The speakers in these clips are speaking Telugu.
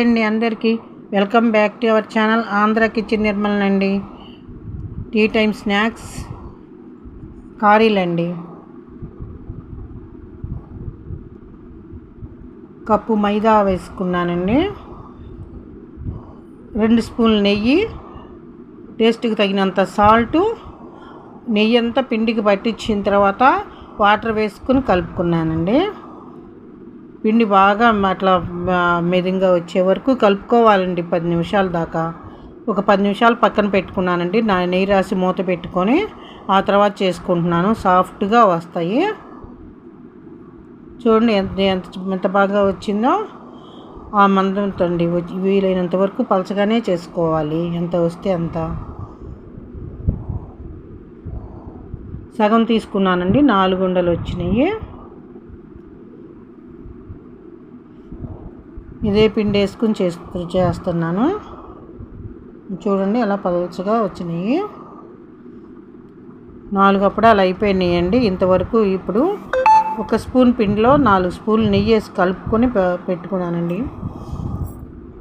హాయ్ అండి అందరికీ welcome back to our channel Andhra kitchen Nirmal అండి. టీ టైం స్నాక్స్ కారీలండి. కప్పు మైదా వేసుకున్నానండి. 2 స్పూన్లు నెయ్యి, టేస్ట్కి తగినంత సాల్టు, నెయ్యి అంతా పిండికి పట్టించిన తర్వాత వాటర్ వేసుకుని కలుపుకున్నానండి. పిండి బాగా అట్లా మెదంగా వచ్చే వరకు కలుపుకోవాలండి 10 నిమిషాల దాకా. ఒక 10 నిమిషాలు పక్కన పెట్టుకున్నానండి. నెయ్యి రాసి మూత పెట్టుకొని ఆ తర్వాత చేసుకుంటున్నాను. సాఫ్ట్గా వస్తాయి. చూడండి ఎంత బాగా వచ్చిందో. ఆ మందంతో అండి వీలైనంత వరకు పలచగానే చేసుకోవాలి. ఎంత వస్తే అంత. సగం తీసుకున్నానండి, 4 ఉండలు వచ్చినాయి. ఇదే పిండి వేసుకుని చేస్తున్నాను. చూడండి ఎలా పలచగా వచ్చినాయి. 4 అప్పుడాలు అయిపోయినాయండి ఇంతవరకు. ఇప్పుడు 1 స్పూన్ పిండిలో 4 స్పూన్లు నెయ్యి వేసి కలుపుకొని పెట్టుకున్నానండి.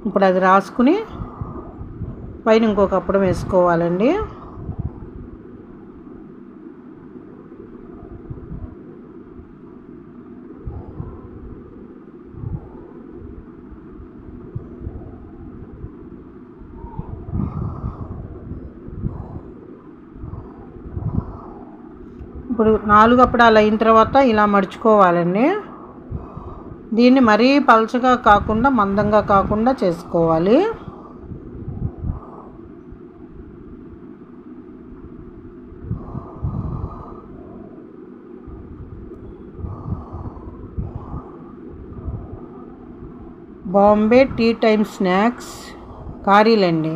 ఇప్పుడు అది రాసుకుని పైన ఇంకొక అప్పడం వేసుకోవాలండి. ఇప్పుడు 4 అప్పడాలు అయిన తర్వాత ఇలా మడుచుకోవాలండి. దీన్ని మరీ పలచగా కాకుండా మందంగా కాకుండా చేసుకోవాలి. బాంబే టీ టైం స్నాక్స్ కారీలండి.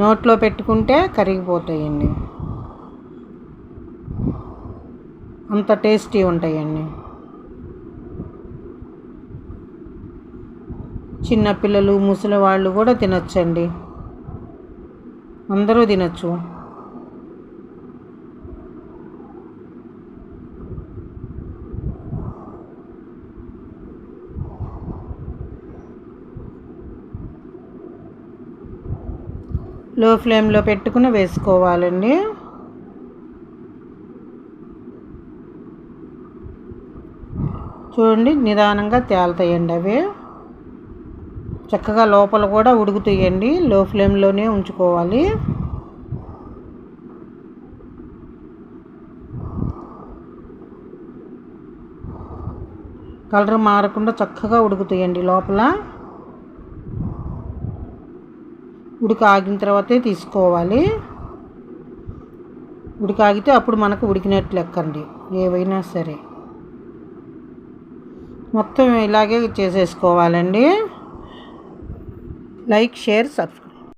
నోట్లో పెట్టుకుంటే కరిగిపోతాయండి, అంత టేస్టీ ఉంటాయండి. చిన్నపిల్లలు, ముసలి వాళ్ళు కూడా తినొచ్చండి. అందరూ తినచ్చు. లో ఫ్లేమ్లో పెట్టుకుని వేసుకోవాలండి. చూడండి నిదానంగా తేలుతాయండి అవి. చక్కగా లోపల కూడా ఉడుకుతాయండి. లో ఫ్లేమ్లోనే ఉంచుకోవాలి. కలర్ మారకుండా చక్కగా ఉడుకుతాయండి లోపల. ఆగిన తర్వాతే తీసుకోవాలి. ఆగితే అప్పుడు మనకు ఉడికినట్టు లెక్కండి ఏవైనా సరే. మొత్తం ఇలాగే చేసేసుకోవాలండి. Like, share, subscribe.